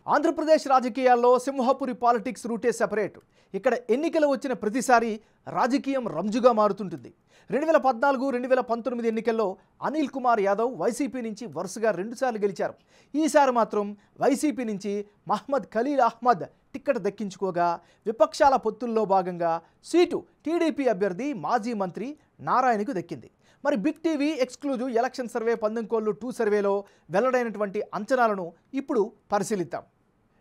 ఆంధ్రప్రదేశ్ రాజకీయాల్లో సింహపురి పాలిటిక్స్ రూటే సెపరేట్. ఇక్కడ ఎన్నికలు వచ్చిన ప్రతిసారి రాజకీయం రంజుగా మారుతుంటుంది. 2014, 2019 ఎన్నికల్లో అనిల్ కుమార్ యాదవ్ వైసీపీ నుంచి వరుసగా 2 సార్లు గెలిచారు. ఈసారి మాత్రం వైసీపీ నుంచి మహ్మద్ ఖలీల్ అహ్మద్ టిక్కెట్ దక్కించుకోగా విపక్షాల పొత్తుల్లో భాగంగా సీటు టీడీపీ అభ్యర్థి మాజీ మంత్రి నారాయణకు దక్కింది. మరి big TV exclusive election survey పందెంకోళ్ళు 2 సర్వేలో వెల్లడైనటువంటి అంచనాలను ఇప్పుడు పరిశీలిద్దాం.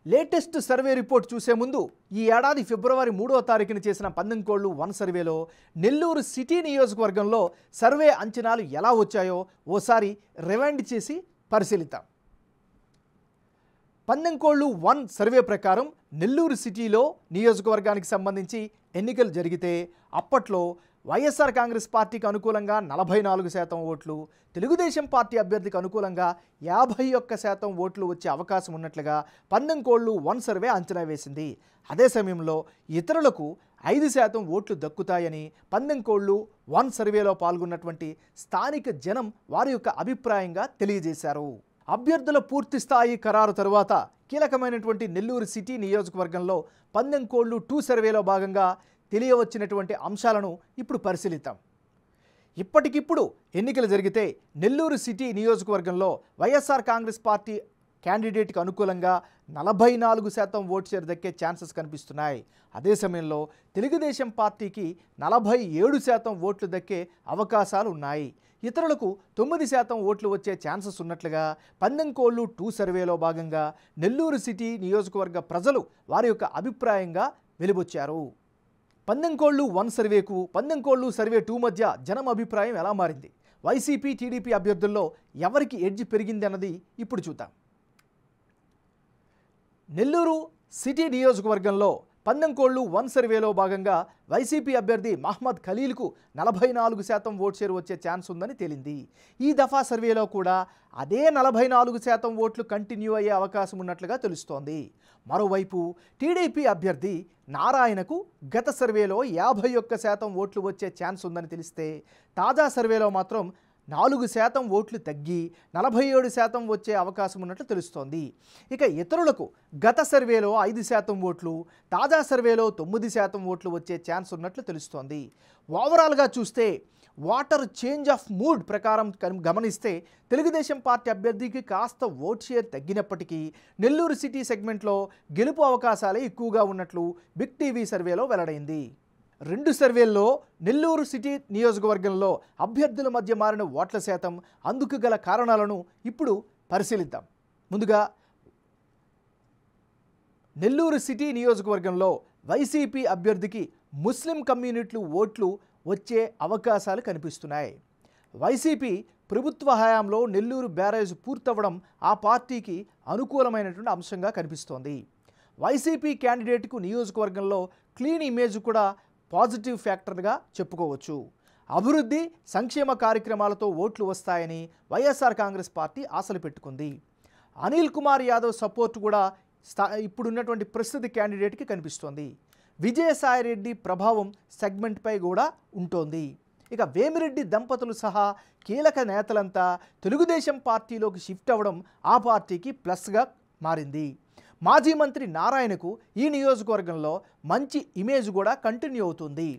లేటెస్ట్ సర్వే రిపోర్ట్ చూసే ముందు ఈ ఏడాది ఫిబ్రవరి 3వ తారీఖున చేసిన పందెంకోళ్ళు 1 సర్వేలో నెల్లూరు సిటీ నియోజకవర్గంలో సర్వే అంచనాలు ఎలా వచ్చాయో ఓసారి రివైండ్ చేసి పరిశీలిద్దాం. పందెంకోళ్ళు 1 సర్వే ప్రకారం నెల్లూరు సిటీలో నియోజకవర్గానికి సంబంధించి ఎన్నికలు జరిగితే అప్పట్లో వైఎస్ఆర్ కాంగ్రెస్ పార్టీకి అనుకూలంగా 44% ఓట్లు, తెలుగుదేశం పార్టీ అభ్యర్థికి అనుకూలంగా 51% ఓట్లు వచ్చే అవకాశం ఉన్నట్లుగా పందెంకోళ్ళు 1 సర్వే అంచనా వేసింది. అదే సమయంలో ఇతరులకు 5% ఓట్లు దక్కుతాయని పందెంకోళ్ళు 1 సర్వేలో పాల్గొన్నటువంటి స్థానిక జనం వారి యొక్క అభిప్రాయంగా తెలియజేశారు. అభ్యర్థుల పూర్తి స్థాయి ఖరారు తరువాత కీలకమైనటువంటి నెల్లూరు సిటీ నియోజకవర్గంలో పందెంకోళ్ళు 2 సర్వేలో భాగంగా తెలియవచ్చినటువంటి అంశాలను ఇప్పుడు పరిశీలిద్దాం. ఇప్పటికిప్పుడు ఎన్నికలు జరిగితే నెల్లూరు సిటీ నియోజకవర్గంలో వైఎస్ఆర్ కాంగ్రెస్ పార్టీ క్యాండిడేట్కి అనుకూలంగా 44% ఓటు షేర్ దక్కే ఛాన్సెస్ కనిపిస్తున్నాయి. అదే సమయంలో తెలుగుదేశం పార్టీకి 47% ఓట్లు దక్కే అవకాశాలు ఉన్నాయి. ఇతరులకు 9% ఓట్లు వచ్చే ఛాన్సెస్ ఉన్నట్లుగా పందెంకోళ్ళు 2 సర్వేలో భాగంగా నెల్లూరు సిటీ నియోజకవర్గ ప్రజలు వారి యొక్క అభిప్రాయంగా వెలుబొచ్చారు. పందెంకోళ్ళు 1 సర్వేకు పందెంకోళ్ళు సర్వే 2 మధ్య జనం అభిప్రాయం ఎలా మారింది, వైసీపీ టీడీపీ అభ్యర్థుల్లో ఎవరికి ఎడ్జ్ పెరిగింది అన్నది ఇప్పుడు చూద్దాం. నెల్లూరు సిటీ నియోజకవర్గంలో పందెంకోళ్ళు 1 సర్వేలో భాగంగా వైసీపీ అభ్యర్థి మహ్మద్ ఖలీల్కు 44% ఓటు షేర్ వచ్చే ఛాన్స్ ఉందని తేలింది. ఈ దఫా సర్వేలో కూడా అదే 44% ఓట్లు కంటిన్యూ అయ్యే అవకాశం ఉన్నట్లుగా తెలుస్తోంది. మరోవైపు టీడీపీ అభ్యర్థి నారాయణకు గత సర్వేలో 51% ఓట్లు వచ్చే ఛాన్స్ ఉందని తెలిస్తే తాజా సర్వేలో మాత్రం 4% ఓట్లు తగ్గి 47% వచ్చే అవకాశం ఉన్నట్లు తెలుస్తోంది. ఇక ఇతరులకు గత సర్వేలో 5% ఓట్లు, తాజా సర్వేలో 9% ఓట్లు వచ్చే ఛాన్స్ ఉన్నట్లు తెలుస్తోంది. ఓవరాల్గా చూస్తే వాటర్ చేంజ్ ఆఫ్ మూడ్ ప్రకారం గమనిస్తే తెలుగుదేశం పార్టీ అభ్యర్థికి కాస్త ఓట్ షేర్ తగ్గినప్పటికీ నెల్లూరు సిటీ సెగ్మెంట్లో గెలుపు అవకాశాలే ఎక్కువగా ఉన్నట్లు బిగ్ టీవీ సర్వేలో వెల్లడైంది. 2 సర్వేల్లో నెల్లూరు సిటీ నియోజకవర్గంలో అభ్యర్థుల మధ్య మారిన ఓట్ల శాతం, అందుకు గల కారణాలను ఇప్పుడు పరిశీలిద్దాం. ముందుగా నెల్లూరు సిటీ నియోజకవర్గంలో వైసీపీ అభ్యర్థికి ముస్లిం కమ్యూనిటీలు ఓట్లు వచ్చే అవకాశాలు కనిపిస్తున్నాయి. వైసీపీ ప్రభుత్వ హయాంలో నెల్లూరు బ్యారేజ్ పూర్తవ్వడం ఆ పార్టీకి అనుకూలమైనటువంటి అంశంగా కనిపిస్తోంది. వైసీపీ క్యాండిడేట్కు నియోజకవర్గంలో క్లీన్ ఇమేజ్ కూడా పాజిటివ్ ఫ్యాక్టర్గా చెప్పుకోవచ్చు. అభివృద్ధి సంక్షేమ కార్యక్రమాలతో ఓట్లు వస్తాయని వైఎస్ఆర్ కాంగ్రెస్ పార్టీ ఆశలు పెట్టుకుంది. అనిల్ కుమార్ యాదవ్ సపోర్ట్ కూడా ఇప్పుడున్నటువంటి ప్రస్తుత క్యాండిడేట్కి కనిపిస్తోంది. విజయసాయిరెడ్డి ప్రభావం సెగ్మెంట్పై కూడా ఉంటోంది. ఇక వేమిరెడ్డి దంపతులు సహా కీలక నేతలంతా తెలుగుదేశం పార్టీలోకి షిఫ్ట్ అవ్వడం ఆ పార్టీకి ప్లస్గా మారింది. మాజీ మంత్రి నారాయణకు ఈ నియోజకవర్గంలో మంచి ఇమేజ్ కూడా కంటిన్యూ అవుతుంది.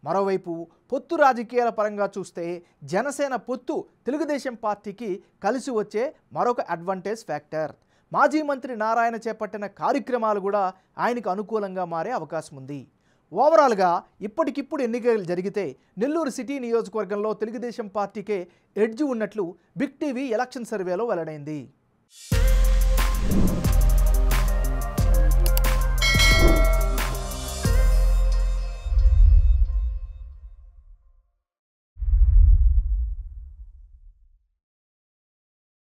మరోవైపు పొత్తు రాజకీయాల పరంగా చూస్తే జనసేన పొత్తు తెలుగుదేశం పార్టీకి కలిసి వచ్చే మరొక అడ్వాంటేజ్ ఫ్యాక్టర్. మాజీ మంత్రి నారాయణ చేపట్టిన కార్యక్రమాలు కూడా ఆయనకు అనుకూలంగా మారే అవకాశం ఉంది. ఓవరాల్గా ఇప్పటికిప్పుడు ఎన్నికలు జరిగితే నెల్లూరు సిటీ నియోజకవర్గంలో తెలుగుదేశం పార్టీకే ఎడ్జ్ ఉన్నట్లు బిగ్ టీవీ ఎలక్షన్ సర్వేలో వెల్లడైంది.